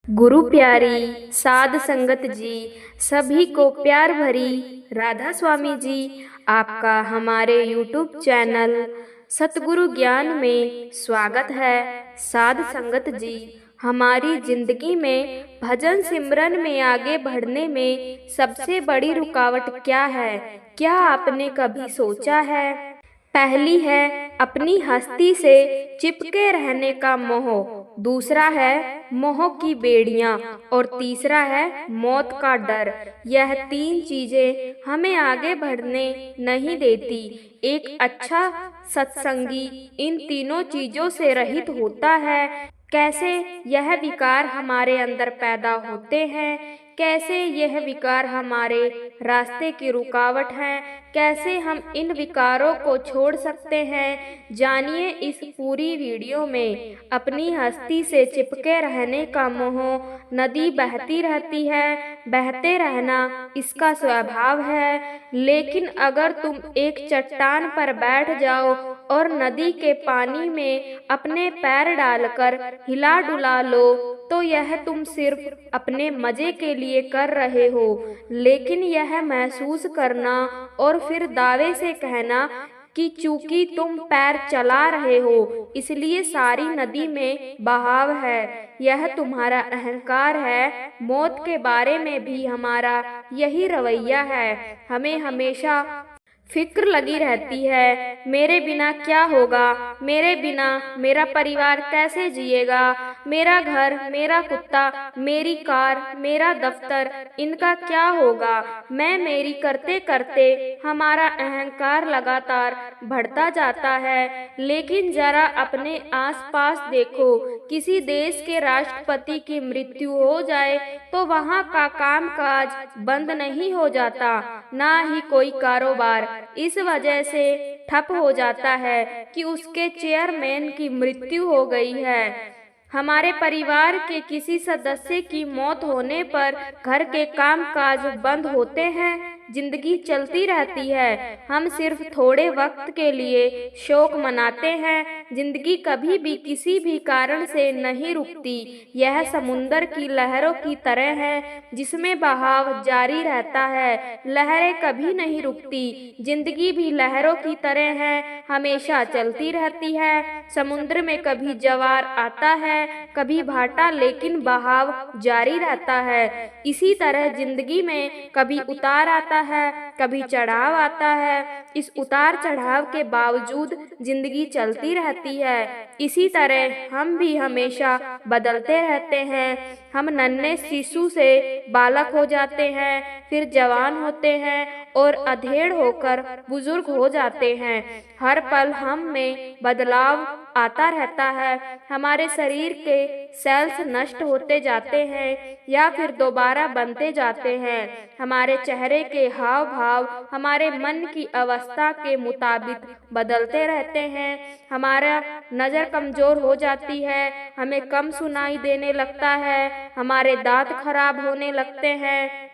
गुरु प्यारी साध संगत जी, सभी को प्यार भरी राधा स्वामी जी, आपका हमारे YouTube चैनल सतगुरु ज्ञान में स्वागत है। साध संगत जी, हमारी जिंदगी में भजन सिमरन में आगे बढ़ने में सबसे बड़ी रुकावट क्या है? क्या आपने कभी सोचा है? पहली है अपनी हस्ती से चिपके रहने का मोह, दूसरा है मोह की बेड़ियां और तीसरा है मौत का डर। यह तीन चीजें हमें आगे बढ़ने नहीं देती। एक अच्छा सत्संगी इन तीनों चीजों से रहित होता है। कैसे यह विकार हमारे अंदर पैदा होते हैं, कैसे यह विकार हमारे रास्ते की रुकावट हैं, कैसे हम इन विकारों को छोड़ सकते हैं, जानिए इस पूरी वीडियो में। अपनी हस्ती से चिपके रहने का मोह नदी बहती रहती है, बहते रहना इसका स्वभाव है। लेकिन अगर तुम एक चट्टान पर बैठ जाओ और नदी के पानी में अपने पैर डालकर हिला डुला लो तो यह तुम सिर्फ अपने मजे के लिए कर रहे हो। लेकिन यह महसूस करना और फिर दावे से कहना कि चूंकि तुम पैर चला रहे हो इसलिए सारी नदी में बहाव है, यह तुम्हारा अहंकार है। मौत के बारे में भी हमारा यही रवैया है। हमें हमेशा फिक्र लगी रहती है, मेरे बिना क्या होगा, मेरे बिना मेरा परिवार कैसे जिएगा, मेरा घर, मेरा कुत्ता, मेरी कार, मेरा दफ्तर, इनका क्या होगा। मैं मेरी करते करते हमारा अहंकार लगातार बढ़ता जाता है। लेकिन जरा अपने आसपास देखो, किसी देश के राष्ट्रपति की मृत्यु हो जाए तो वहाँ का कामकाज बंद नहीं हो जाता, ना ही कोई कारोबार इस वजह से ठप हो जाता है कि उसके चेयरमैन की मृत्यु हो गई है। हमारे परिवार के किसी सदस्य की मौत होने पर घर के कामकाज बंद होते हैं, जिंदगी चलती रहती है। हम सिर्फ थोड़े वक्त के लिए शोक मनाते हैं। जिंदगी कभी भी किसी भी कारण से नहीं रुकती। यह समुंदर की लहरों की तरह है जिसमें बहाव जारी रहता है, लहरें कभी नहीं रुकती। जिंदगी भी लहरों की तरह है, हमेशा चलती रहती है। समुद्र में कभी ज्वार आता है, कभी भाटा, लेकिन बहाव जारी रहता है। इसी तरह जिंदगी में कभी उतार आता है, कभी चढ़ाव आता है। इस उतार चढ़ाव के बावजूद जिंदगी चलती रहती है। इसी तरह हम भी हमेशा बदलते रहते हैं। हम नन्हे शिशु से बालक हो जाते हैं, फिर जवान होते हैं और अधेड़ होकर बुजुर्ग हो जाते हैं। हर पल हम में बदलाव आता रहता है। हमारे शरीर के सेल्स नष्ट होते जाते हैं या फिर दोबारा बनते जाते हैं। हमारे चेहरे के हाव भाव हमारे मन की अवस्था के मुताबिक बदलते रहते हैं। हमारा नज़र कमजोर हो जाती है, हमें कम सुनाई देने लगता है, हमारे दांत खराब होने लगते हैं।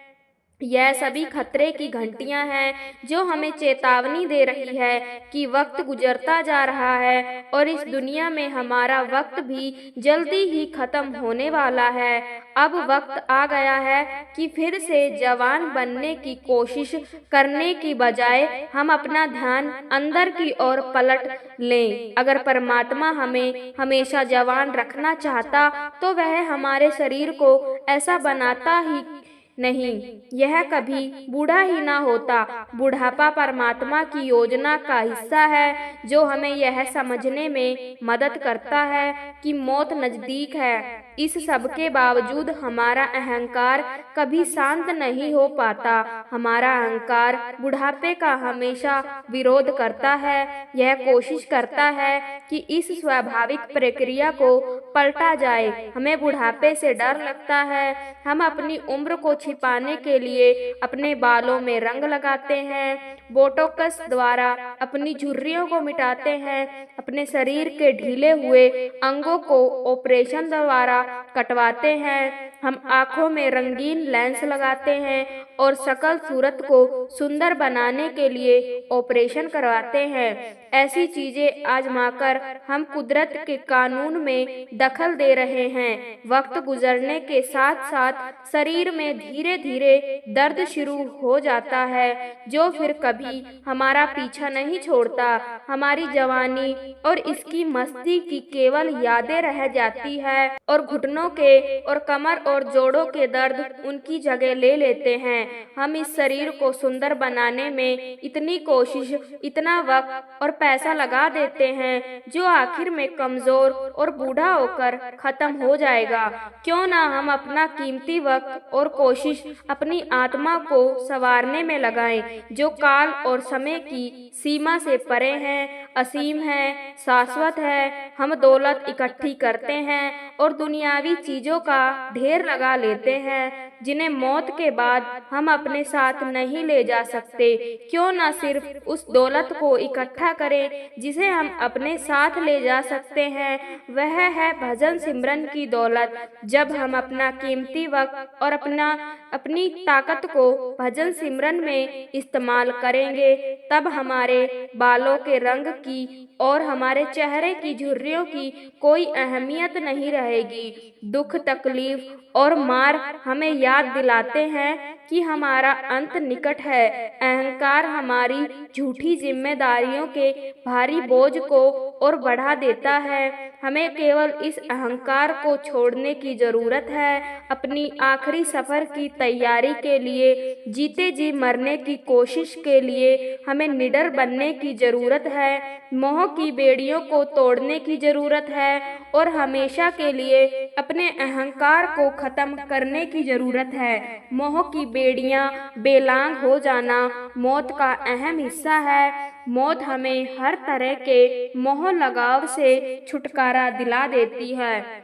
यह सभी खतरे की घंटियां हैं जो हमें चेतावनी दे रही है कि वक्त गुजरता जा रहा है और इस दुनिया में हमारा वक्त भी जल्दी ही खत्म होने वाला है। अब वक्त आ गया है कि फिर से जवान बनने की कोशिश करने की बजाय हम अपना ध्यान अंदर की ओर पलट लें। अगर परमात्मा हमें हमेशा जवान रखना चाहता तो वह हमारे शरीर को ऐसा बनाता ही नहीं, यह कभी बूढ़ा ही ना होता। बुढ़ापा परमात्मा की योजना का हिस्सा है जो हमें यह समझने में मदद करता है कि मौत नजदीक है। इस सब के बावजूद हमारा अहंकार कभी शांत नहीं हो पाता। हमारा अहंकार बुढ़ापे का हमेशा विरोध करता है। यह कोशिश करता है कि इस स्वाभाविक प्रक्रिया को पलटा जाए। हमें बुढ़ापे से डर लगता है। हम अपनी उम्र को छिपाने के लिए अपने बालों में रंग लगाते हैं, बोटोक्स द्वारा अपनी झुर्रियों को मिटाते हैं, अपने शरीर के ढीले हुए अंगों को ऑपरेशन द्वारा कटवाते हैं। हम आँखों में रंगीन लेंस लगाते हैं और शकल सूरत को सुंदर बनाने के लिए ऑपरेशन करवाते हैं। ऐसी चीजें आजमाकर हम कुदरत के कानून में दखल दे रहे हैं। वक्त गुजरने के साथ साथ शरीर में धीरे धीरे दर्द शुरू हो जाता है, जो फिर कभी हमारा पीछा नहीं छोड़ता। हमारी जवानी और इसकी मस्ती की केवल यादें रह जाती है और घुटनों के और कमर और जोड़ों के दर्द उनकी जगह ले लेते हैं। हम इस शरीर को सुंदर बनाने में इतनी कोशिश, इतना वक्त और पैसा लगा देते हैं, जो आखिर में कमजोर और बूढ़ा होकर खत्म हो जाएगा। क्यों ना हम अपना कीमती वक्त और कोशिश अपनी आत्मा को संवारने में लगाएं, जो काल और समय की सीमा से परे हैं, असीम है, शाश्वत है। हम दौलत इकट्ठी करते हैं और दुनियावी चीजों का ढेर लगा लेते हैं, जिन्हें मौत के बाद हम अपने साथ नहीं ले जा सकते। क्यों ना सिर्फ उस दौलत को इकट्ठा करें जिसे हम अपने साथ ले जा सकते हैं। वह है भजन सिमरन की दौलत। जब हम अपना कीमती वक्त और अपनी ताकत को भजन सिमरन में इस्तेमाल करेंगे, तब हमारे बालों के रंग की और हमारे चेहरे की झुर्रियों की कोई अहमियत नहीं रहेगी। दुख, तकलीफ और मार हमें याद दिलाते हैं कि हमारा अंत निकट है। अहंकार हमारी झूठी जिम्मेदारियों के भारी बोझ को और बढ़ा देता है। हमें केवल इस अहंकार को छोड़ने की जरूरत है। अपनी आखिरी सफर की तैयारी के लिए, जीते जी मरने की कोशिश के लिए हमें निडर बनने की जरूरत है। मोह की बेड़ियों को तोड़ने की जरूरत है और हमेशा के लिए अपने अहंकार को खत्म करने की जरूरत है। मोह की बेड़ियां बेलांग हो जाना मौत का अहम हिस्सा है। मौत हमें हर तरह के मोह लगाव से छुटकारा दिला देती है,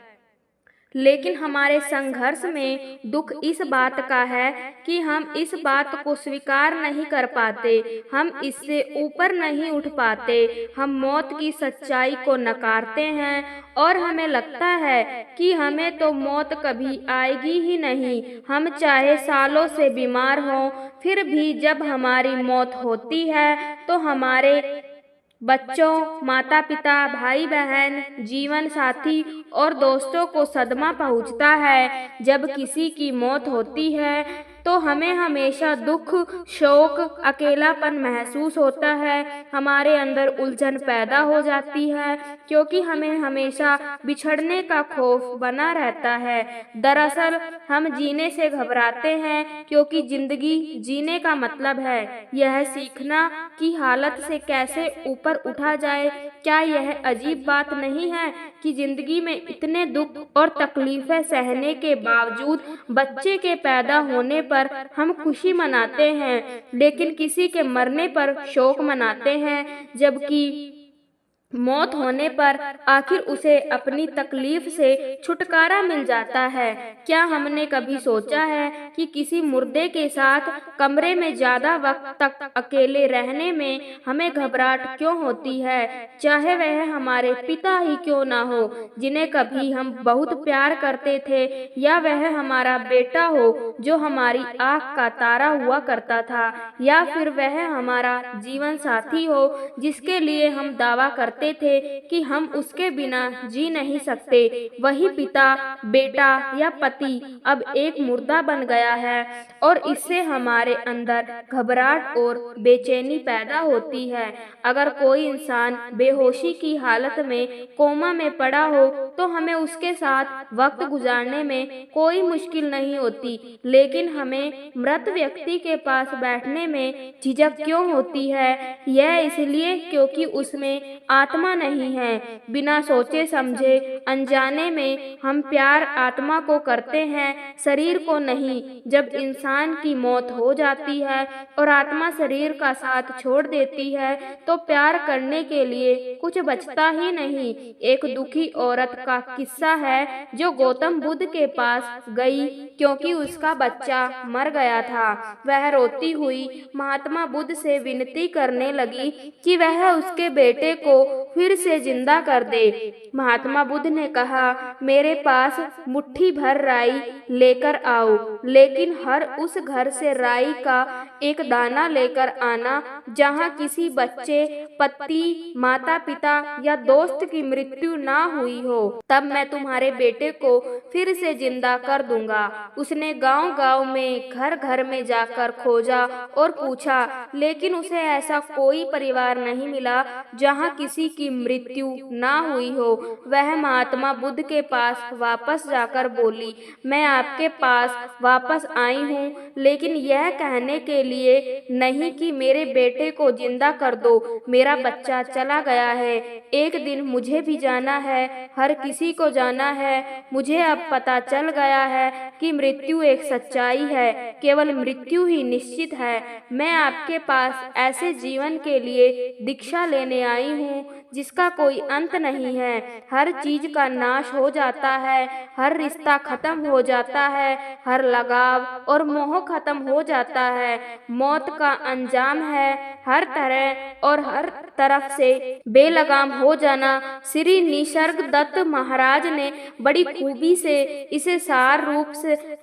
लेकिन हमारे संघर्ष में दुख इस बात का है कि हम इस बात को स्वीकार नहीं कर पाते, हम इससे ऊपर नहीं उठ पाते। हम मौत की सच्चाई को नकारते हैं और हमें लगता है कि हमें तो मौत कभी आएगी ही नहीं। हम चाहे सालों से बीमार हों, फिर भी जब हमारी मौत होती है तो हमारे बच्चों, माता पिता, भाई बहन, जीवन साथी और दोस्तों को सदमा पहुंचता है। जब किसी की मौत होती है तो हमें हमेशा दुख, शोक, अकेलापन महसूस होता है। हमारे अंदर उलझन पैदा हो जाती है, क्योंकि हमें हमेशा बिछड़ने का खौफ बना रहता है। दरअसल हम जीने से घबराते हैं, क्योंकि जिंदगी जीने का मतलब है यह सीखना कि हालत से कैसे ऊपर उठा जाए। क्या यह अजीब बात नहीं है कि जिंदगी में इतने दुख और तकलीफें सहने के बावजूद बच्चे के पैदा होने पर हम खुशी मनाते हैं, लेकिन किसी के मरने पर शोक मनाते हैं, जबकि मौत होने पर आखिर उसे अपनी तकलीफ से छुटकारा मिल जाता है। क्या हमने कभी सोचा है कि किसी मुर्दे के साथ कमरे में ज्यादा वक्त तक अकेले रहने में हमें घबराहट क्यों होती है, चाहे वह हमारे पिता ही क्यों ना हो, जिन्हें कभी हम बहुत प्यार करते थे, या वह हमारा बेटा हो जो हमारी आँख का तारा हुआ करता था, या फिर वह हमारा जीवन साथी हो जिसके लिए हम दावा करते थे कि हम उसके बिना जी नहीं सकते। वही पिता, बेटा या पति अब एक मुर्दा बन गया है और इससे हमारे अंदर घबराहट और बेचैनी पैदा होती है। अगर कोई इंसान बेहोशी की हालत में कोमा में पड़ा हो तो हमें उसके साथ वक्त गुजारने में कोई मुश्किल नहीं होती, लेकिन हमें मृत व्यक्ति के पास बैठने में झिझक क्यों होती है? यह इसलिए क्योंकि उसमें आत्मा नहीं है। बिना सोचे समझे अनजाने में हम प्यार आत्मा को करते हैं, शरीर को नहीं। जब इंसान की मौत हो जाती है और आत्मा शरीर का साथ छोड़ देती है तो प्यार करने के लिए कुछ बचता ही नहीं। एक दुखी औरत का किस्सा है जो गौतम बुद्ध के पास गई क्योंकि उसका बच्चा मर गया था। वह रोती हुई महात्मा बुद्ध से विनती करने लगी कि वह उसके बेटे को फिर से जिंदा कर दे। महात्मा बुद्ध ने कहा, मेरे पास मुट्ठी भर राई लेकर आओ, लेकिन हर उस घर से राई का एक दाना लेकर आना जहाँ किसी बच्चे, पति, माता पिता या दोस्त की मृत्यु ना हुई हो, तब मैं तुम्हारे बेटे को फिर से जिंदा कर दूंगा। उसने गांव-गांव में, घर घर में जाकर खोजा और पूछा, लेकिन उसे ऐसा कोई परिवार नहीं मिला जहां किसी की मृत्यु ना हुई हो। वह महात्मा बुद्ध के पास वापस जाकर बोली, मैं आपके पास वापस आई हूँ, लेकिन यह कहने के लिए नहीं कि मेरे बेटे को जिंदा कर दो। मेरा बच्चा चला गया है, एक दिन मुझे भी जाना है, हर किसी को जाना है। मुझे अब पता चल गया है कि मृत्यु एक सच्चाई है, केवल मृत्यु ही निश्चित है। मैं आपके पास ऐसे जीवन के लिए दीक्षा लेने आई हूँ जिसका कोई अंत नहीं है। हर चीज का नाश हो जाता है, हर रिश्ता खत्म हो जाता है, हर लगाव और मोह खत्म हो जाता है। मौत का अंजाम है हर तरह और हर तरफ से बेलगाम हो जाना। श्री निसर्ग दत्त महाराज ने बड़ी खूबी से इसे सार रूप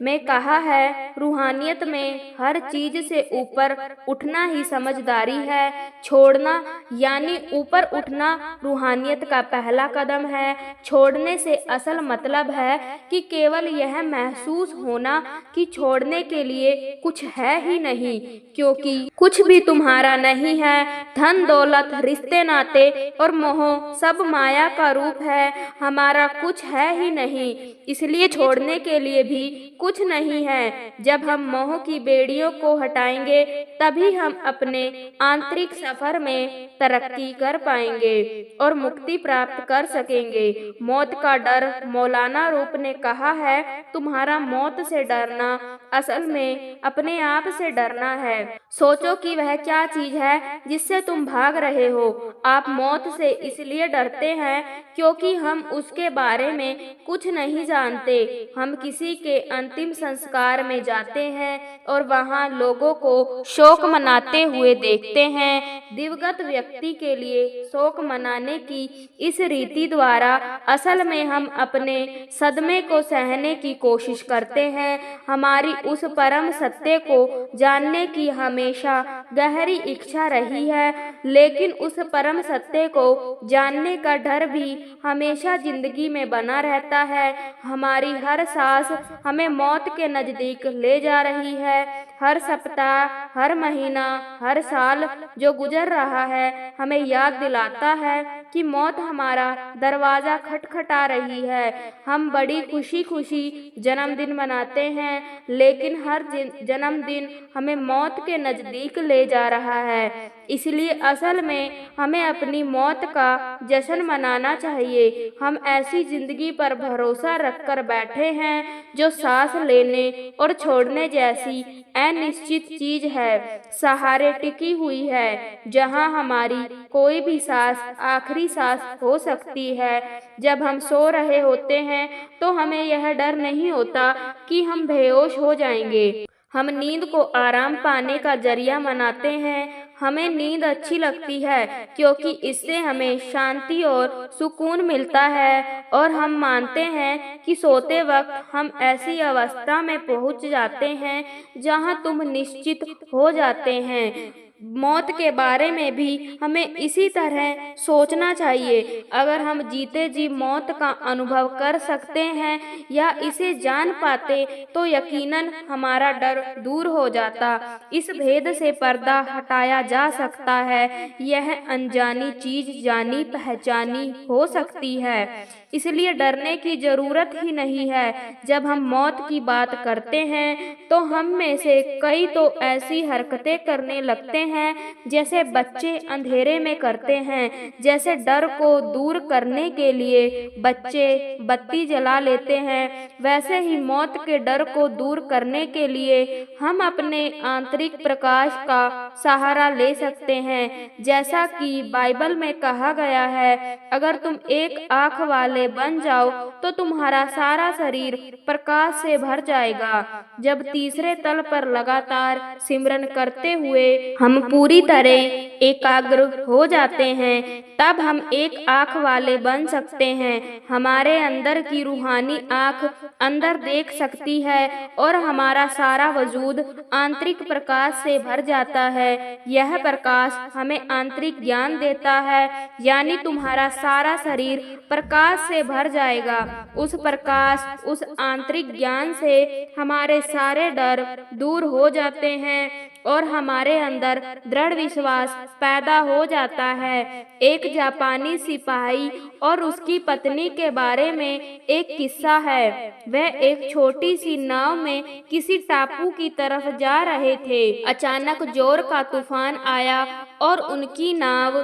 में कहा है, रूहानियत में हर चीज से ऊपर उठना ही समझदारी है। छोड़ना यानी ऊपर उठना रूहानियत का पहला कदम है। छोड़ने से असल मतलब है कि केवल यह महसूस होना कि छोड़ने के लिए कुछ है ही नहीं, क्योंकि कुछ भी तुम्हारा नहीं है। धन दौलत, रिश्ते नाते और मोह सब माया का रूप है, हमारा कुछ है ही नहीं, इसलिए छोड़ने के लिए भी कुछ नहीं है। जब हम मोह की बेड़ियों को हटाएंगे तभी हम अपने आंतरिक सफर में तरक्की कर पाएंगे और मुक्ति प्राप्त कर सकेंगे। मौत का डर, मौलाना रूप ने कहा है, तुम्हारा मौत से डरना असल में अपने आप से डरना है। सोचो कि वह क्या चीज है जिससे तुम भाग रहे हो। आप मौत से इसलिए डरते हैं क्योंकि हम उसके बारे में कुछ नहीं जानते। हम किसी के अंतिम संस्कार में जाते हैं और वहां लोगों को शोक मनाते हुए देखते हैं। दिवंगत व्यक्ति के लिए शोक मनाने की इस रीति द्वारा असल में हम अपने सदमे को सहने की कोशिश करते हैं। हमारी उस परम सत्य को जानने की हमेशा गहरी इच्छा रही है, लेकिन उस परम सत्य को जानने का डर भी हमेशा जिंदगी में बना रहता है। हमारी हर सांस हमें मौत के नजदीक ले जा रही है। हर सप्ताह, हर महीना, हर साल जो गुजर रहा है हमें याद दिलाता है कि मौत हमारा दरवाजा खटखटा रही है। हम बड़ी खुशी खुशी जन्मदिन मनाते हैं, लेकिन हर जन्मदिन हमें मौत के नजदीक ले जा रहा है। इसलिए असल में हमें अपनी मौत का जश्न मनाना चाहिए। हम ऐसी जिंदगी पर भरोसा रखकर बैठे हैं जो सांस लेने और छोड़ने जैसी अनिश्चित चीज है, सहारे टिकी हुई है, जहां हमारी कोई भी सांस आखिरी सांस हो सकती है। जब हम सो रहे होते हैं तो हमें यह डर नहीं होता कि हम बेहोश हो जाएंगे। हम नींद को आराम पाने का जरिया मनाते हैं। हमें नींद अच्छी लगती है क्योंकि इससे हमें शांति और सुकून मिलता है, और हम मानते हैं कि सोते वक्त हम ऐसी अवस्था में पहुंच जाते हैं जहां तुम निश्चित हो जाते हैं। मौत के बारे में भी हमें इसी तरह सोचना चाहिए। अगर हम जीते जी मौत का अनुभव कर सकते हैं या इसे जान पाते तो यकीनन हमारा डर दूर हो जाता। इस भेद से पर्दा हटाया जा सकता है। यह अनजानी चीज जानी पहचानी हो सकती है, इसलिए डरने की जरूरत ही नहीं है। जब हम मौत की बात करते हैं तो हम में से कई तो ऐसी हरकतें करने लगते हैं जैसे बच्चे अंधेरे में करते हैं। जैसे डर को दूर करने के लिए बच्चे बत्ती जला लेते हैं, वैसे ही मौत के डर को दूर करने के लिए हम अपने आंतरिक प्रकाश का सहारा ले सकते हैं। जैसा कि बाइबल में कहा गया है, अगर तुम एक आंख वाले वाले बन जाओ तो तुम्हारा सारा शरीर प्रकाश से भर जाएगा। जब तीसरे तल पर लगातार सिमरन करते हुए हम पूरी तरह एकाग्र हो जाते हैं, तब हम एक आँख वाले बन सकते हैं। हमारे अंदर की रूहानी आँख अंदर देख सकती है और हमारा सारा वजूद आंतरिक प्रकाश से भर जाता है। यह प्रकाश हमें आंतरिक ज्ञान देता है, यानी तुम्हारा सारा शरीर प्रकाश से भर जाएगा। उस प्रकाश, उस आंतरिक ज्ञान से हमारे सारे डर दूर हो जाते हैं और हमारे अंदर दृढ़ विश्वास पैदा हो जाता है। एक जापानी सिपाही और उसकी पत्नी के बारे में एक किस्सा है। वह एक छोटी सी नाव में किसी टापू की तरफ जा रहे थे। अचानक जोर का तूफान आया और उनकी नाव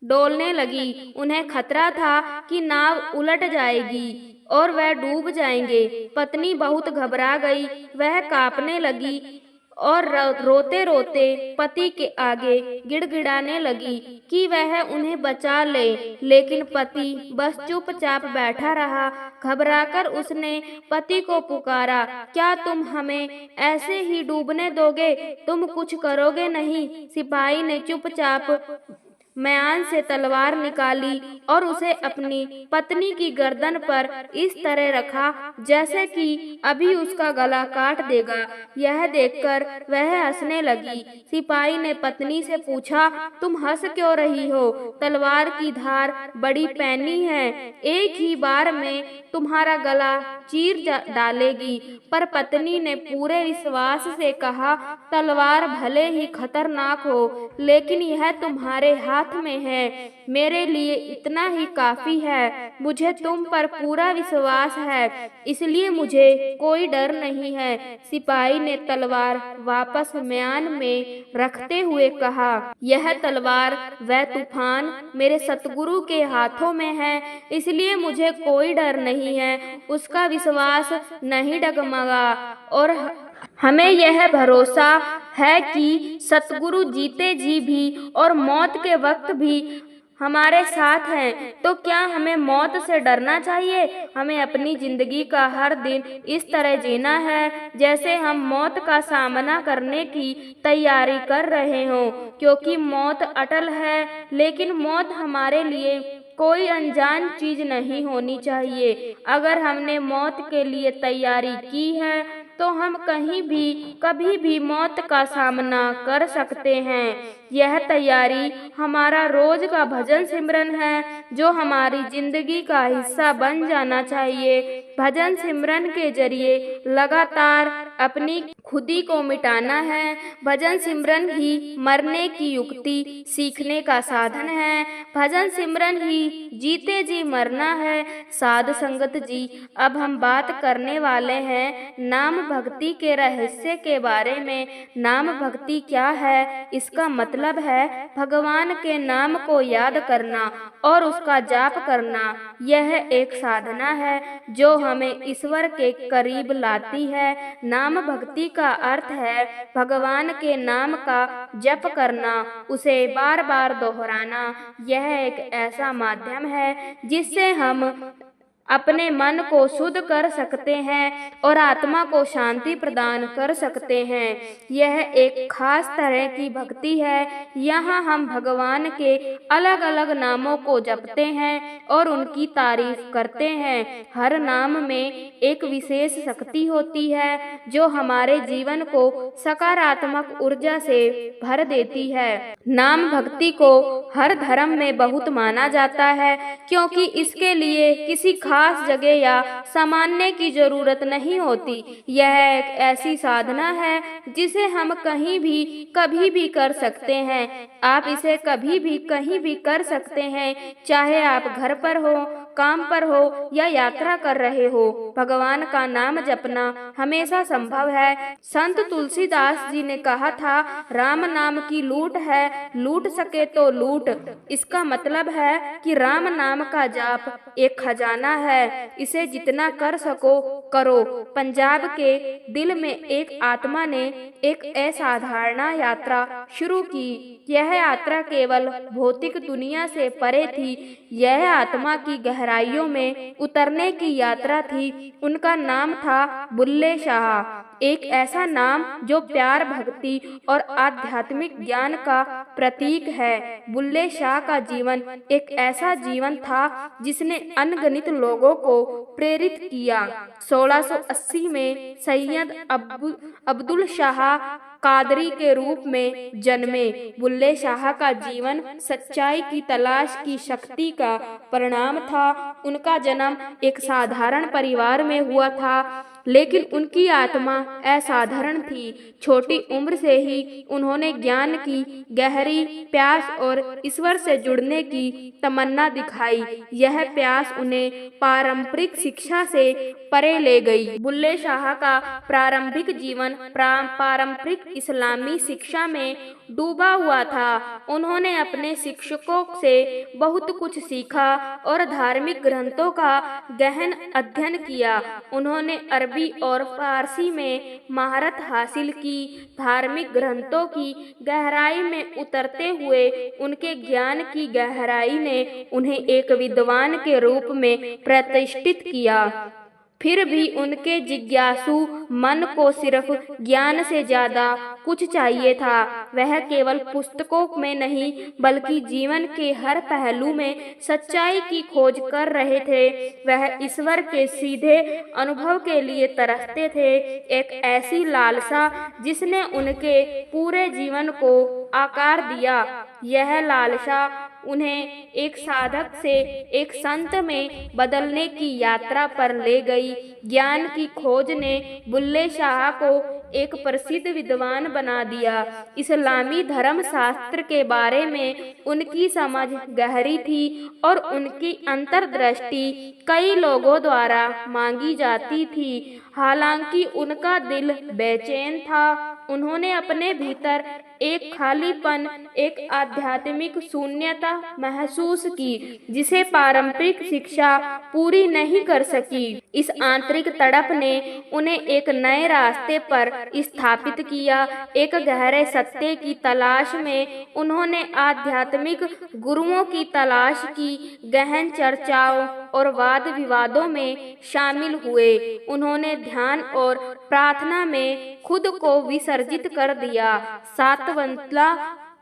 डोलने लगी। उन्हें खतरा था कि नाव उलट जाएगी और वह डूब जाएंगे। पत्नी बहुत घबरा गई। वह कांपने लगी और रोते रोते पति के आगे गिड़गिड़ाने लगी कि वह उन्हें बचा ले, लेकिन पति बस चुपचाप बैठा रहा। घबराकर उसने पति को पुकारा, क्या तुम हमें ऐसे ही डूबने दोगे? तुम कुछ करोगे नहीं? सिपाही ने चुपचाप म्यान से तलवार निकाली और उसे अपनी पत्नी की गर्दन पर इस तरह रखा जैसे कि अभी उसका गला काट देगा। यह देखकर वह हंसने लगी। सिपाही ने पत्नी से पूछा, तुम हंस क्यों रही हो? तलवार की धार बड़ी पैनी है, एक ही बार में तुम्हारा गला चीर डालेगी। पर पत्नी ने पूरे विश्वास से कहा, तलवार भले ही खतरनाक हो, लेकिन यह तुम्हारे हाथ में है। मेरे लिए इतना ही काफी है। मुझे तुम पर पूरा विश्वास है, इसलिए मुझे कोई डर नहीं है। सिपाही ने तलवार वापस म्यान में रखते हुए कहा, यह तलवार वह तूफान मेरे सतगुरु के हाथों में है, इसलिए मुझे कोई डर नहीं है। उसका विश्वास नहीं डगमगा और हमें यह भरोसा है कि सतगुरु जीते जी भी और मौत के वक्त भी हमारे साथ हैं। तो क्या हमें मौत से डरना चाहिए? हमें अपनी जिंदगी का हर दिन इस तरह जीना है जैसे हम मौत का सामना करने की तैयारी कर रहे हों, क्योंकि मौत अटल है, लेकिन मौत हमारे लिए कोई अनजान चीज नहीं होनी चाहिए। अगर हमने मौत के लिए तैयारी की है तो हम कहीं भी कभी भी मौत का सामना कर सकते हैं। यह तैयारी हमारा रोज का भजन सिमरन है, जो हमारी जिंदगी का हिस्सा बन जाना चाहिए। भजन सिमरन के जरिए लगातार अपनी खुदी को मिटाना है। भजन सिमरन ही मरने की युक्ति सीखने का साधन है। भजन सिमरन ही जीते जी मरना है। साध संगत जी, अब हम बात करने वाले हैं नाम भक्ति के रहस्य के बारे में। नाम भक्ति क्या है? इसका मतलब है भगवान के नाम को याद करना और उसका जाप करना। यह एक साधना है जो हमें ईश्वर के करीब लाती है। नाम भक्ति का अर्थ है भगवान के नाम का जप करना, उसे बार बार दोहराना। यह एक ऐसा माध्यम है जिससे हम अपने मन को शुद्ध कर सकते हैं और आत्मा को शांति प्रदान कर सकते हैं। यह एक खास तरह की भक्ति है। यहाँ हम भगवान के अलग अलग नामों को जपते हैं और उनकी तारीफ करते हैं। हर नाम में एक विशेष शक्ति होती है जो हमारे जीवन को सकारात्मक ऊर्जा से भर देती है। नाम भक्ति को हर धर्म में बहुत माना जाता है, क्योंकि इसके लिए किसी खास जगह या सामान्य की जरूरत नहीं होती। यह एक ऐसी साधना है जिसे हम कहीं भी कभी भी कर सकते हैं। आप इसे कभी भी कहीं भी कर सकते हैं, चाहे आप घर पर हो, काम पर हो या यात्रा कर रहे हो। भगवान का नाम जपना हमेशा संभव है। संत तुलसीदास जी ने कहा था, राम नाम की लूट है, लूट सके तो लूट। इसका मतलब है कि राम नाम का जाप एक खजाना है, इसे जितना कर सको करो। पंजाब के दिल में एक आत्मा ने एक असाधारण यात्रा शुरू की। यह यात्रा केवल भौतिक दुनिया से परे थी। यह आत्मा की गहरी गहराइयों में उतरने की यात्रा थी। उनका नाम था बुल्ले शाह, एक ऐसा नाम जो प्यार, भक्ति और आध्यात्मिक ज्ञान का प्रतीक है। बुल्ले शाह का जीवन एक ऐसा जीवन था जिसने अनगिनत लोगों को प्रेरित किया। 1680 में सैयद अब्दुल शाह कादरी के रूप में जन्मे। बुल्ले शाह का जीवन सच्चाई की तलाश की शक्ति का परिणाम था। उनका जन्म एक साधारण परिवार में हुआ था, लेकिन उनकी आत्मा असाधारण थी। छोटी उम्र से ही उन्होंने ज्ञान की गहरी प्यास और ईश्वर से जुड़ने की तमन्ना दिखाई। यह प्यास उन्हें पारंपरिक शिक्षा से परे ले गई। बुल्ले शाह का प्रारंभिक जीवन पारंपरिक इस्लामी शिक्षा में डूबा हुआ था। उन्होंने अपने शिक्षकों से बहुत कुछ सीखा और धार्मिक ग्रंथों का गहन अध्ययन किया। उन्होंने अरबी और फारसी में महारत हासिल की। धार्मिक ग्रंथों की गहराई में उतरते हुए उनके ज्ञान की गहराई ने उन्हें एक विद्वान के रूप में प्रतिष्ठित किया। फिर भी उनके जिज्ञासु मन को सिर्फ ज्ञान से ज्यादा कुछ चाहिए था। वह केवल पुस्तकों में नहीं बल्कि जीवन के हर पहलू में सच्चाई की खोज कर रहे थे। वह ईश्वर के सीधे अनुभव के लिए तरसते थे, एक ऐसी लालसा जिसने उनके पूरे जीवन को आकार दिया। यह लालसा उन्हें एक साधक से एक संत में बदलने की यात्रा पर ले गई। ज्ञान की खोज ने बुल्ले शाह को एक प्रसिद्ध विद्वान बना दिया। इस्लामी धर्म शास्त्र के बारे में उनकी समझ गहरी थी और उनकी अंतर्दृष्टि कई लोगों द्वारा मांगी जाती थी। हालांकि उनका दिल बेचैन था। उन्होंने अपने भीतर एक खालीपन, एक आध्यात्मिक शून्यता महसूस की जिसे पारंपरिक शिक्षा पूरी नहीं कर सकी। इस आंतरिक तड़प ने उन्हें एक नए रास्ते पर स्थापित किया। एक गहरे सत्य की तलाश में उन्होंने आध्यात्मिक गुरुओं की तलाश की, गहन चर्चाओं और वाद विवादों में शामिल हुए। उन्होंने ध्यान और प्रार्थना में खुद को विसर्जित कर दिया। सातवंतला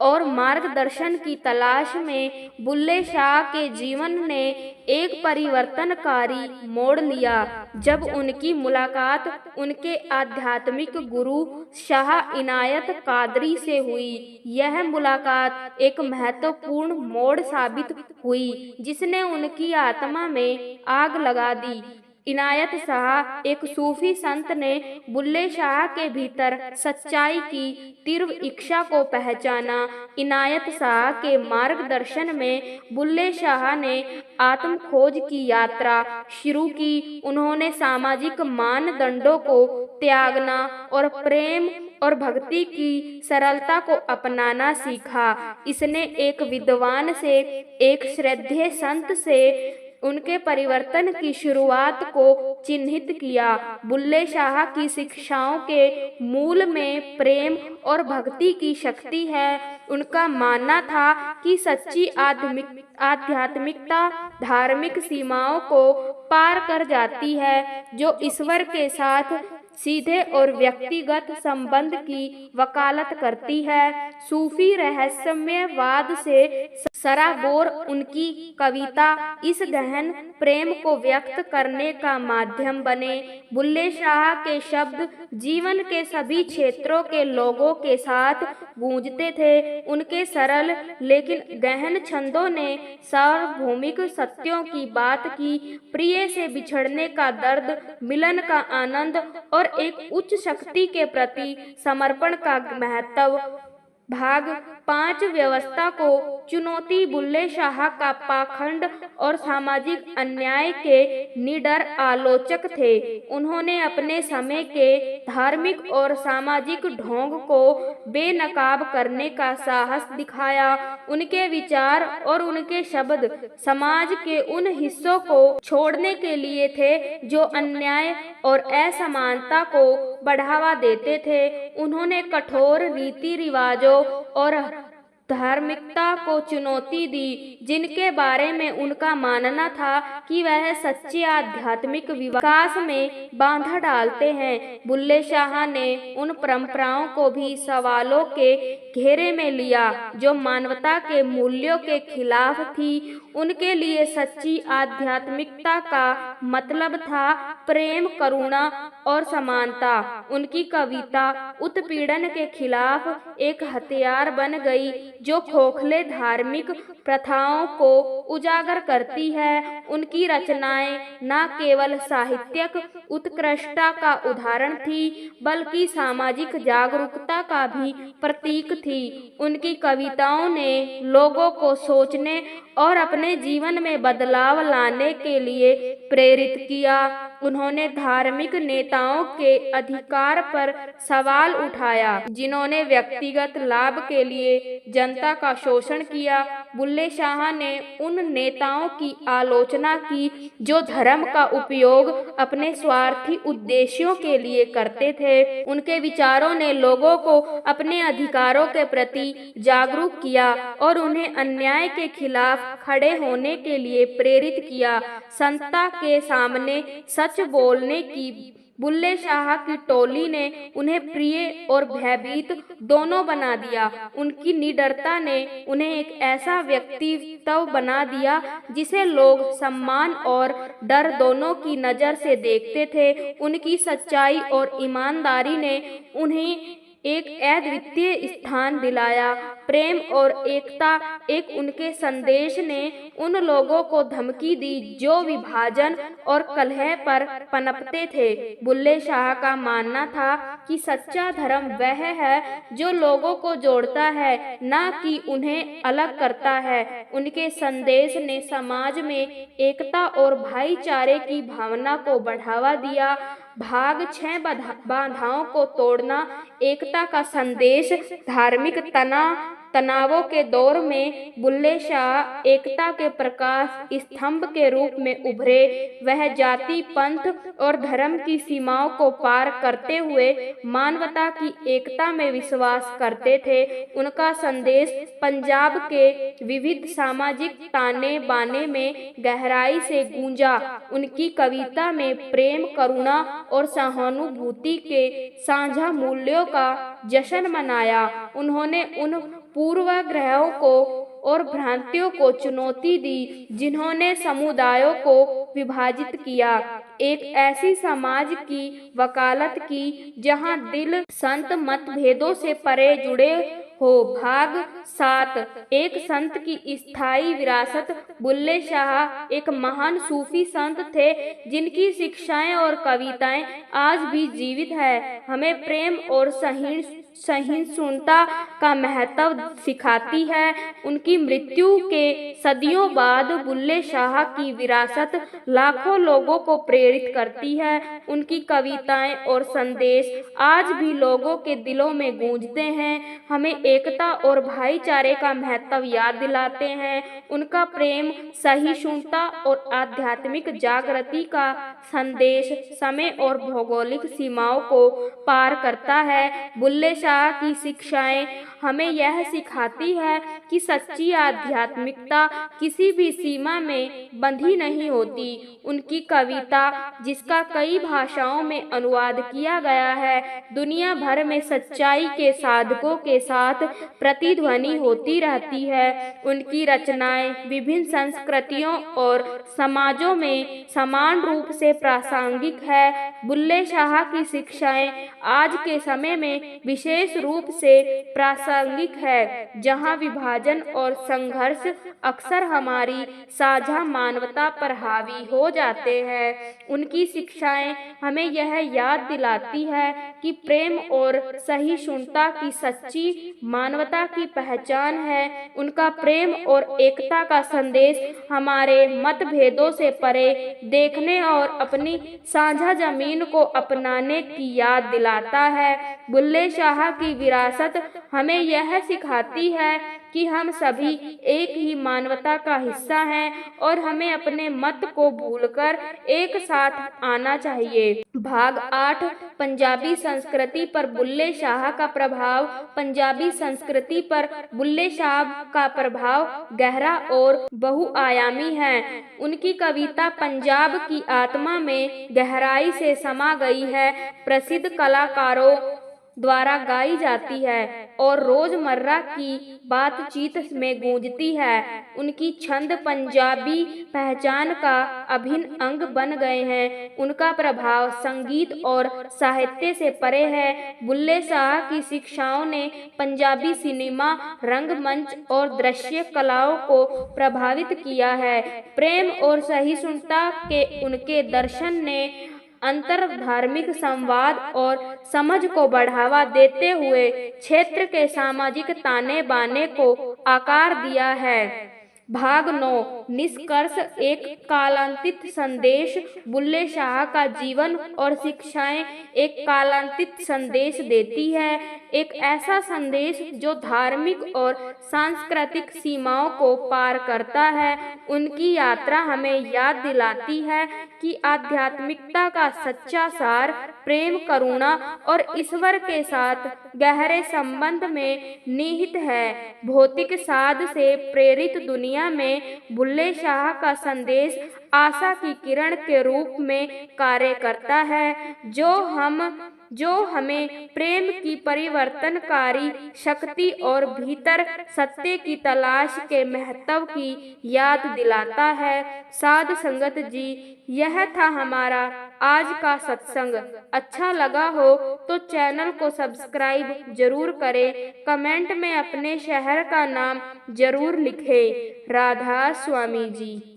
और मार्गदर्शन की तलाश में बुल्ले शाह के जीवन ने एक परिवर्तनकारी मोड़ लिया जब उनकी मुलाकात उनके आध्यात्मिक गुरु शाह इनायत कादरी से हुई। यह मुलाकात एक महत्वपूर्ण मोड़ साबित हुई जिसने उनकी आत्मा में आग लगा दी। इनायत शाह, एक सूफी संत, ने बुल्ले शाह के भीतर सच्चाई की तीव्र इच्छा को पहचाना। इनायत शाह के मार्गदर्शन में बुल्ले शाह ने आत्म खोज की यात्रा शुरू की। उन्होंने सामाजिक मानदंडों को त्यागना और प्रेम और भक्ति की सरलता को अपनाना सीखा। इसने एक विद्वान से, एक श्रद्धेय संत से उनके परिवर्तन की शुरुआत को चिन्हित किया। बुल्ले शाह की शिक्षाओं के मूल में प्रेम और भक्ति की शक्ति है। उनका मानना था कि सच्ची आध्यात्मिकता धार्मिक सीमाओं को पार कर जाती है, जो ईश्वर के साथ सीधे और व्यक्तिगत संबंध की वकालत करती है। सूफी रहस्यमयवाद से सराबोर उनकी कविता इस गहन प्रेम को व्यक्त करने का माध्यम बने। बुल्ले शाह के शब्द जीवन के सभी क्षेत्रों के लोगों के साथ गूंजते थे। उनके सरल लेकिन गहन छंदों ने सार्वभौमिक सत्यों की बात की, प्रिय से बिछड़ने का दर्द, मिलन का आनंद और एक उच्च शक्ति के प्रति समर्पण का महत्व। भाग 5 व्यवस्था को चुनौती। बुल्ले शाह का पाखंड और सामाजिक अन्याय के निडर आलोचक थे। उन्होंने अपने समय के धार्मिक और सामाजिक ढोंग को बेनकाब करने का साहस दिखाया। उनके विचार और उनके शब्द समाज के उन हिस्सों को छोड़ने के लिए थे जो अन्याय और असमानता को बढ़ावा देते थे। उन्होंने कठोर रीति रिवाजों और धार्मिकता को चुनौती दी, जिनके बारे में उनका मानना था कि वह सच्चे आध्यात्मिक विकास में बाधा डालते हैं। बुल्ले शाह ने उन परंपराओं को भी सवालों के घेरे में लिया जो मानवता के मूल्यों के खिलाफ थी। उनके लिए सच्ची आध्यात्मिकता का मतलब था प्रेम, करुणा और समानता। उनकी कविता उत्पीड़न के खिलाफ एक हथियार बन गई जो खोखले धार्मिक प्रथाओं को उजागर करती है। उनकी रचनाएं न केवल साहित्यिक उत्कृष्टता का उदाहरण थी, बल्कि सामाजिक जागरूकता का भी प्रतीक थी। उनकी कविताओं ने लोगों को सोचने और अपने जीवन में बदलाव लाने के लिए प्रेरित किया। उन्होंने धार्मिक नेताओं के अधिकार पर सवाल उठाया, जिन्होंने व्यक्तिगत लाभ के लिए जनता का शोषण किया। बुल्ले शाह ने उन नेताओं की आलोचना की जो धर्म का उपयोग अपने स्वार्थी उद्देश्यों के लिए करते थे। उनके विचारों ने लोगों को अपने अधिकारों के प्रति जागरूक किया और उन्हें अन्याय के खिलाफ खड़े होने के लिए प्रेरित किया। संता के सामने सच बोलने की बुल्ले शाह की टोली ने उन्हें प्रिय और भयभीत दोनों बना दिया। उनकी निडरता ने उन्हें एक ऐसा व्यक्तित्व बना दिया जिसे लोग सम्मान और डर दोनों की नज़र से देखते थे। उनकी सच्चाई और ईमानदारी ने उन्हें एक अद्वितीय स्थान दिलाया। प्रेम और एकता एक उनके संदेश ने उन लोगों को धमकी दी जो विभाजन और कलह पर पनपते थे। बुल्ले शाह का मानना था कि सच्चा धर्म वह है जो लोगों को जोड़ता है, न कि उन्हें अलग करता है। उनके संदेश ने समाज में एकता और भाईचारे की भावना को बढ़ावा दिया। भाग 6 बाधाओं को तोड़ना, एकता का संदेश। धार्मिक तनावों के दौर में बुल्ले शाह एकता के प्रकाश स्तंभ के रूप में उभरे। वह जाति, पंथ और धर्म की सीमाओं को पार करते हुए मानवता की एकता में विश्वास करते थे। उनका संदेश पंजाब के विविध सामाजिक ताने बाने में गहराई से गूंजा। उनकी कविता में प्रेम, करुणा और सहानुभूति के साझा मूल्यों का जश्न मनाया। उन्होंने उन पूर्वाग्रहों को और भ्रांतियों को चुनौती दी जिन्होंने समुदायों को विभाजित किया। एक ऐसी समाज की वकालत की जहां दिल संत मतभेदों से परे जुड़े हो। भाग 7, एक संत की स्थायी विरासत। बुल्ले शाह एक महान सूफी संत थे जिनकी शिक्षाएं और कविताएं आज भी जीवित है, हमें प्रेम और सहिष्णुता का महत्व सिखाती है। उनकी मृत्यु के सदियों बाद बुल्ले शाह की विरासत लाखों लोगों को प्रेरित करती है। उनकी कविताएं और संदेश आज भी लोगों के दिलों में गूंजते हैं, हमें एकता और भाईचारे का महत्व याद दिलाते हैं। उनका प्रेम, सहिष्णुता और आध्यात्मिक जागृति का संदेश समय और भौगोलिक सीमाओं को पार करता है। बुल्ले शाह की शिक्षाएं हमें यह सिखाती है कि सच्ची आध्यात्मिकता किसी भी सीमा में बंधी नहीं होती। उनकी कविता, जिसका कई भाषाओं में अनुवाद किया गया है, दुनिया भर में सच्चाई के साधकों के साथ प्रतिध्वनि होती रहती है। उनकी रचनाएं विभिन्न संस्कृतियों और समाजों में समान रूप से प्रासंगिक है। बुल्ले शाह की शिक्षाएं आज के समय में विशेष रूप से प्रासंगिक है, जहां विभाजन और संघर्ष अक्सर हमारी साझा मानवता पर हावी हो जाते हैं। उनकी शिक्षाएं हमें यह याद दिलाती है कि प्रेम और सहिष्णुता की सच्ची मानवता की पहचान है। उनका प्रेम और एकता का संदेश हमारे मतभेदों से परे देखने और अपनी साझा जमीन को अपनाने की याद दिलाता है। बुल्ले शाह की विरासत हमें यह सिखाती है कि हम सभी एक ही मानवता का हिस्सा हैं और हमें अपने मत को भूलकर एक साथ आना चाहिए। भाग 8 पंजाबी संस्कृति पर बुल्ले शाह का प्रभाव। पंजाबी संस्कृति पर बुल्ले शाह का प्रभाव गहरा और बहुआयामी है। उनकी कविता पंजाब की आत्मा में गहराई से समा गई है, प्रसिद्ध कलाकारों द्वारा गाई जाती है और रोजमर्रा की बातचीत में गूंजती है। उनकी छंद पंजाबी पहचान का अभिन्न अंग बन गए हैं। उनका प्रभाव संगीत और साहित्य से परे है। बुल्ले शाह की शिक्षाओं ने पंजाबी सिनेमा, रंगमंच और दृश्य कलाओं को प्रभावित किया है। प्रेम और सहिष्णुता के उनके दर्शन ने अंतर धार्मिक संवाद और समझ को बढ़ावा देते हुए क्षेत्र के सामाजिक ताने बाने को आकार दिया है। भाग 9 निष्कर्ष। एक कालांतित संदेश। बुल्ले शाह का जीवन और शिक्षाएं एक कालांतित संदेश देती है, एक ऐसा संदेश जो धार्मिक और सांस्कृतिक सीमाओं को पार करता है। उनकी यात्रा हमें याद दिलाती है कि आध्यात्मिकता का सच्चा सार प्रेम, करुणा और ईश्वर के साथ गहरे संबंध में निहित है। भौतिक साध से प्रेरित दुनिया में बुल्ले शाह का संदेश आशा की किरण के रूप में कार्य करता है, जो हमें प्रेम की परिवर्तनकारी शक्ति और भीतर सत्य की तलाश के महत्व की याद दिलाता है। साध संगत जी, यह था हमारा आज का सत्संग। अच्छा लगा हो तो चैनल को सब्सक्राइब जरूर करें। कमेंट में अपने शहर का नाम जरूर लिखें। राधा स्वामी जी।